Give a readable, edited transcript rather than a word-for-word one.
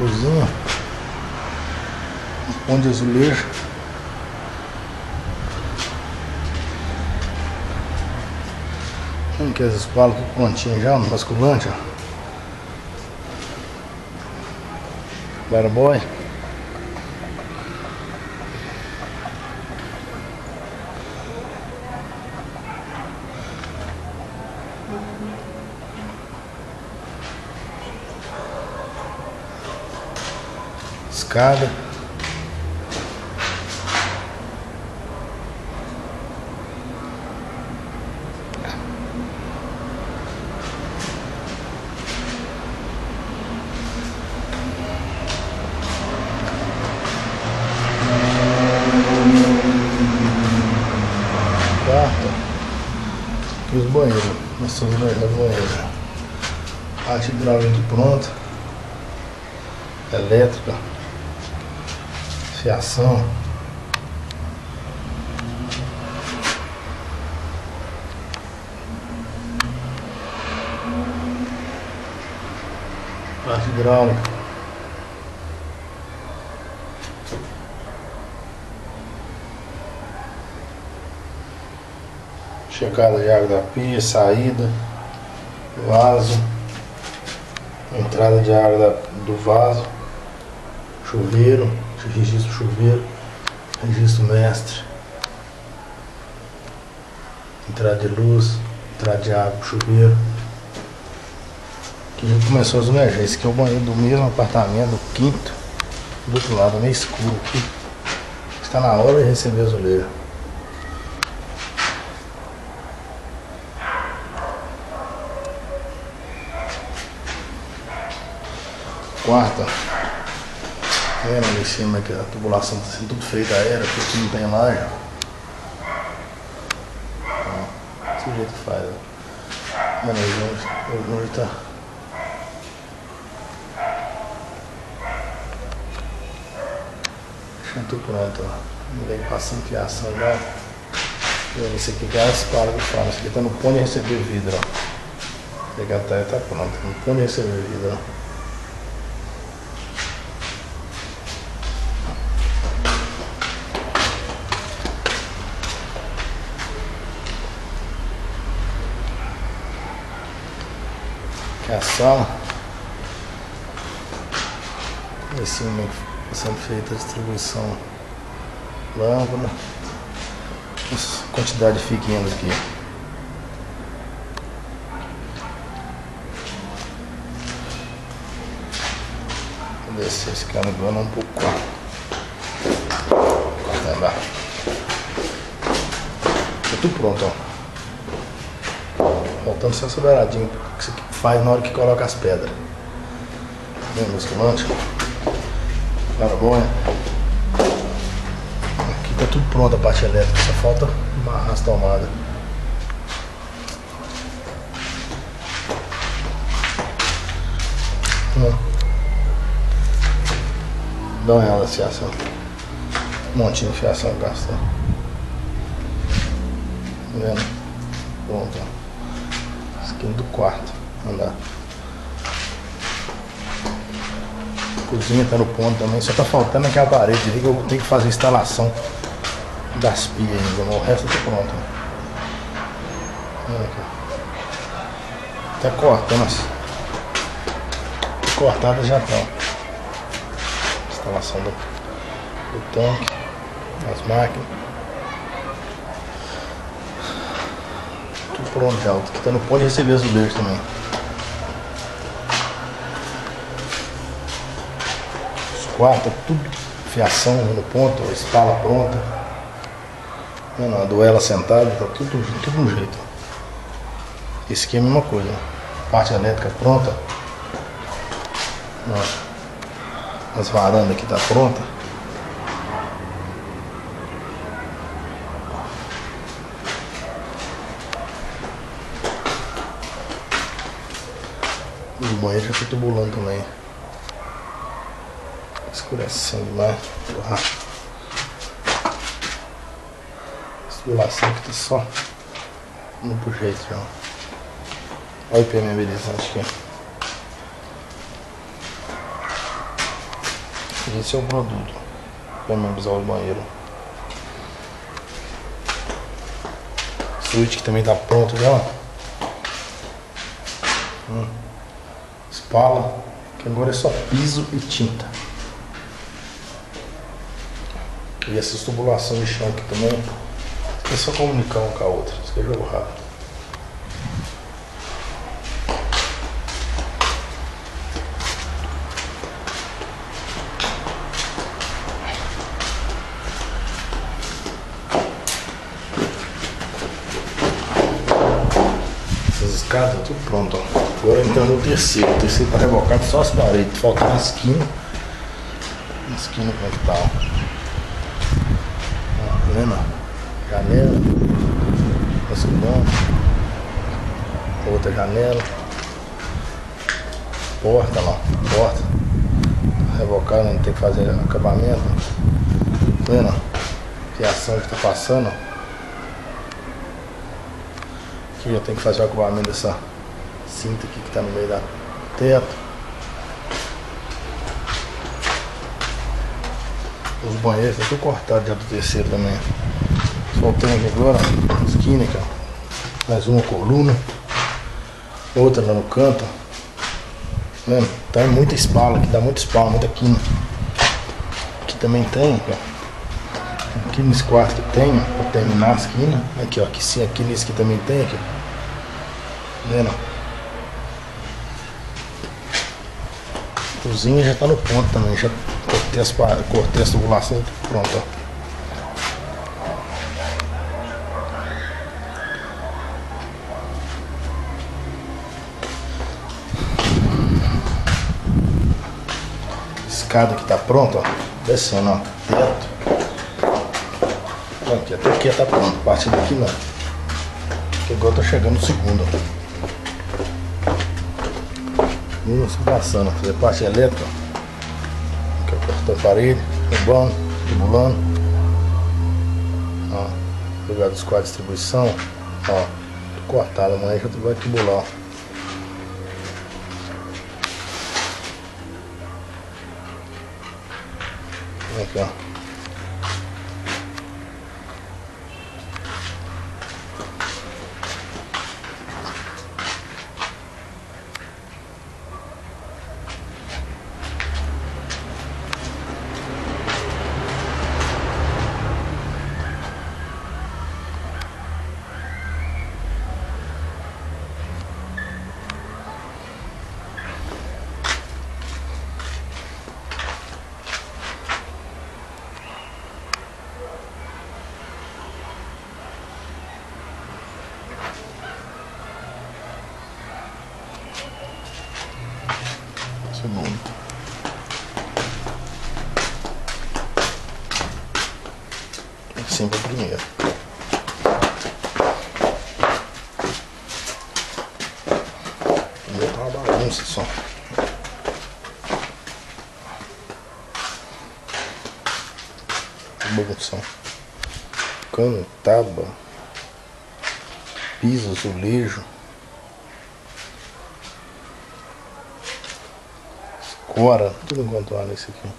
Cozinha. Um pão de azulejo. Aqui as espalas prontinhas já, no basculante, ó. Claraboy. Escada. Quarto. Aqui os banheiros. Nós estamos no banheiro. Parte hidráulica pronta. Elétrica. Fiação. Parte hidráulica. Checada de água da pia, saída, vaso, entrada de água do vaso, chuveiro, registro chuveiro, registro mestre, entrada de luz, entrada de água pro chuveiro. Aqui já começou as emergências. Esse aqui é o banheiro do mesmo apartamento, do quinto, do outro lado, meio escuro aqui. Está na hora de receber azulejo. Quarta, vendo ali em cima que a tubulação está sendo tudo feita aérea, porque aqui não tem laje. Desse jeito que faz. Vendo aí, hoje tá. Deixando tudo pronto, ó. Vem passando fiação já. Esse aqui que é a espala que fala. Esse aqui tá no pão de receber vidro, ó. Esse aqui até tá pronto, no pão de receber vidro, ó. É a sala. Em cima sendo feita a distribuição, lâmpada, quantidade de figuinhas aqui. Vou descer esse cara agora um pouco. Tá embaixo. Tá tudo pronto, ó. Faltando só essa beiradinha que isso aqui faz na hora que coloca as pedras. Vendo o esquemante? Claraboia. Aqui tá tudo pronto a parte elétrica, só falta amarrar as tomadas. Dá uma olhada na fiação. Um montinho de fiação gastou. Tá vendo? Pronto, ó. Esquina do quarto. Andar. A cozinha tá no ponto também, só tá faltando aquela parede ali que eu tenho que fazer a instalação das pias ainda, mas o resto tá pronto. Olha aqui. Tá cortando as cortadas já estão. Instalação do tanque, das máquinas. Tudo pronto já. Aqui tá no ponto de receber azulejo também. Quarta, tudo fiação no ponto, a espala pronta, a duela sentada, tá tudo no jeito. Esse aqui é a mesma coisa, parte elétrica pronta, as varandas aqui tá pronta. O banheiro já tá tubulando também. Escurecendo demais. Tubulação aqui tá só no pro jeito já. Olha o impermeabilizante aqui. Esse é o produto para amenizar o banheiro. Switch que também tá pronto já. Espala, que agora é só piso e tinta. E essas tubulações de chão aqui também é só comunicar uma com a outra. Isso aqui é jogo rápido. Essas escadas, tudo pronto, ó. Agora entrando no terceiro. O terceiro tá rebocado, só as paredes. Falta na esquina. Na esquina como é que tá, ó. Tá vendo? Janela. Escudão. Outra janela. Porta lá. Porta. Tá rebocado, não tem que fazer acabamento. Tá vendo? Fiação que tá passando, ó. Aqui eu tenho que fazer o acabamento dessa cinta aqui que tá no meio da teto. Os banheiros tá tudo cortado já do terceiro também. Só tem aqui agora, na esquina aqui, ó. Mais uma coluna. Outra lá no canto. Vendo? Tá muita espala aqui, dá muita espala, muita quina. Aqui também tem, ó. Aqui nesse quarto que tem, ó, pra terminar a esquina. Aqui, ó, aqui sim, aqui nesse que também tem, aqui. Vendo? Cozinha já tá no ponto também, já cortei as tubulações, pronto, ó. Escada que tá pronta, ó. Descendo, ó. Teto. Aqui, até aqui tá pronto. A partir daqui não. Porque agora tá chegando o segundo, ó. Isso passando, fazer parte elétrica. Aqui eu cortei a parede, rebondo, tubulando. Ó, lugar dos quadros de distribuição. Ó, cortado, amanhã já vai tubular, ó. Aqui, ó. Segundo. Sempre o primeiro. O primeiro tá uma bagunça só. Bagunção. Cano, tábua, piso, azulejo. Cora, tudo enquanto há nesse aqui.